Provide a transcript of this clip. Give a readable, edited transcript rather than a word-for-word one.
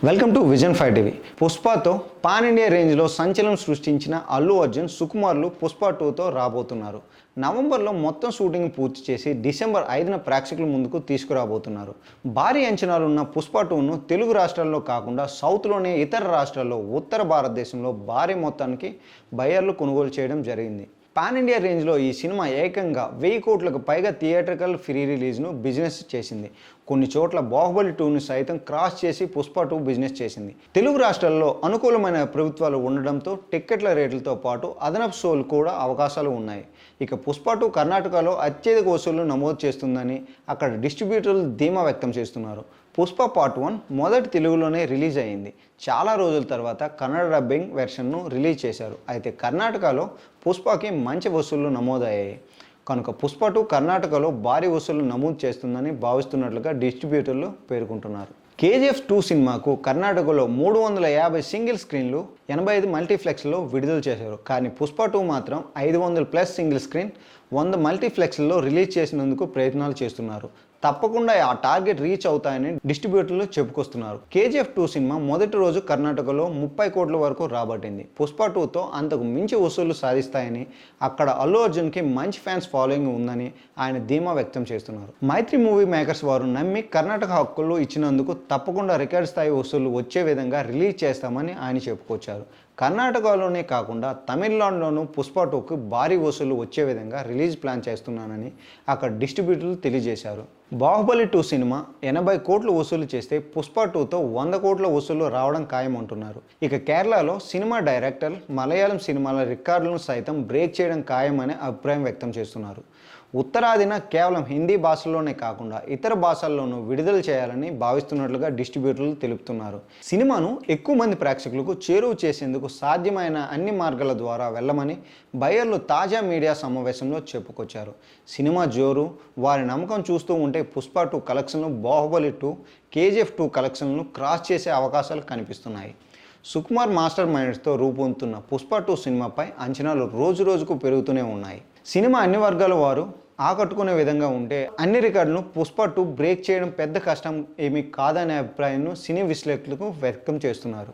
Welcome to vision 5 TV. పుష్పతో pan India రేంజ్లో సంచలనం సృష్టించిన అల్లు అర్జున్ సుకుమార్లు పుష్ప 2తో రాబోతున్నారు. నవంబర్లో మొత్తం షూటింగ్ పూర్తి చేసి డిసెంబర్ 5న ప్రేక్షకుల ముందుకు తీసుకురాబోతున్నారు. భారీ అంచనాలున్న పుష్ప 2ను తెలుగు రాష్ట్రాల్లో కాకుండా సౌత్లోనే ఇతర రాష్ట్రాల్లో ఉత్తర భారతదేశంలో భారీ మొత్తానికి బయ్యర్లు కొనుగోలు చేయడం జరిగింది. పాన్ ఇండియా రేంజ్లో ఈ సినిమా ఏకంగా 1000 కోట్లకు పైగా థియేట్రికల్ ఫ్రీ రిలీజ్ను బిజినెస్ చేసింది. కొన్ని చోట్ల బాహుబలి 2ను సైతం క్రాస్ చేసి పుష్ప 2 బిజినెస్ చేసింది. తెలుగు రాష్ట్రాల్లో అనుకూలమైన ప్రభుత్వాలు ఉండడంతో టిక్కెట్ల రేట్లతో పాటు అదనపు షోలు కూడా అవకాశాలు ఉన్నాయి. ఇక పుష్ప 2 కర్ణాటకలో అత్యధిక వసూళ్లు నమోదు చేస్తుందని అక్కడ డిస్ట్రిబ్యూటర్లు ధీమా వ్యక్తం చేస్తున్నారు. పుష్ప పార్ట్ 1 మొదటి తెలుగులోనే రిలీజ్ అయ్యింది. చాలా రోజుల తర్వాత కన్నడ డబ్బింగ్ వెర్షన్ను రిలీజ్ చేశారు. అయితే కర్ణాటకలో పుష్పకి మంచి వసూళ్లు నమోదయ్యాయి కనుక పుష్ప 2 కర్ణాటకలో భారీ వసూళ్లు నమోదు చేస్తుందని భావిస్తున్నట్లుగా డిస్ట్రిబ్యూటర్లు పేర్కొంటున్నారు. కేజీఎఫ్ 2 సినిమాకు కర్ణాటకలో 350 సింగిల్ స్క్రీన్లు 85 మల్టీప్లెక్స్లో విడుదల చేశారు. కానీ పుష్ప 2 మాత్రం 500+ సింగిల్ స్క్రీన్ 100 మల్టీప్లెక్స్లో రిలీజ్ చేసినందుకు ప్రయత్నాలు చేస్తున్నారు. తప్పకుండా ఆ టార్గెట్ రీచ్ అవుతాయని డిస్ట్రిబ్యూటర్లు చెప్పుకొస్తున్నారు. కేజీఎఫ్ 2 సినిమా మొదటి రోజు కర్ణాటకలో 30 కోట్ల వరకు రాబట్టింది. పుష్ప 2తో అంతకు మించి వసూళ్లు సాధిస్తాయని అక్కడ అల్లు అర్జున్కి మంచి ఫ్యాన్స్ ఫాలోయింగ్ ఉందని ఆయన ధీమా వ్యక్తం చేస్తున్నారు. మైత్రి మూవీ మేకర్స్ వారు నమ్మి కర్ణాటక హక్కులు ఇచ్చినందుకు తప్పకుండా రికార్డ్ స్థాయి వసూళ్లు వచ్చే విధంగా రిలీజ్ చేస్తామని ఆయన చెప్పుకొచ్చారు. కర్ణాటకలోనే కాకుండా తమిళనాడులోనూ పుష్ప 2కు భారీ వసూళ్లు వచ్చే విధంగా రిలీజ్ ప్లాన్ చేస్తున్నానని అక్కడ డిస్ట్రిబ్యూటర్లు తెలియజేశారు. బాహుబలి 2 సినిమా 80 కోట్లు వసూలు చేస్తే పుష్ప 2తో 100 కోట్ల వసూలు రావడం ఖాయమంటున్నారు. ఇక కేరళలో సినిమా డైరెక్టర్ మలయాళం సినిమాల రికార్డులను సైతం బ్రేక్ చేయడం ఖాయమనే అభిప్రాయం వ్యక్తం చేస్తున్నారు. ఉత్తరాదిన కేవలం హిందీ భాషలోనే కాకుండా ఇతర భాషల్లోనూ విడుదల చేయాలని భావిస్తున్నట్లుగా డిస్ట్రిబ్యూటర్లు తెలుపుతున్నారు. సినిమాను ఎక్కువ మంది ప్రేక్షకులకు చేరువ చేసేందుకు సాధ్యమైన అన్ని మార్గాల ద్వారా వెళ్ళమని బయ్యర్లు తాజా మీడియా సమావేశంలో చెప్పుకొచ్చారు. సినిమా జోరు, వారి నమ్మకం చూస్తూ ఉంటే పుష్ప 2 కలెక్షన్లు బాహుబలి 2, కేజీఎఫ్ 2 కలెక్షన్లను క్రాస్ చేసే అవకాశాలు కనిపిస్తున్నాయి. సుకుమార్ మాస్టర్ మైండ్స్తో రూపొందుతున్న పుష్ప 2 సినిమాపై అంచనాలు రోజు రోజుకు పెరుగుతూనే ఉన్నాయి. సినిమా అన్ని వర్గాల వారు ఆకట్టుకునే విధంగా ఉంటే అన్ని రికార్డులను పుష్ప 2 బ్రేక్ చేయడం పెద్ద కష్టం ఏమీ కాదనే అభిప్రాయాన్ని సినీ విశ్లేషకులకు వ్యక్తం చేస్తున్నారు.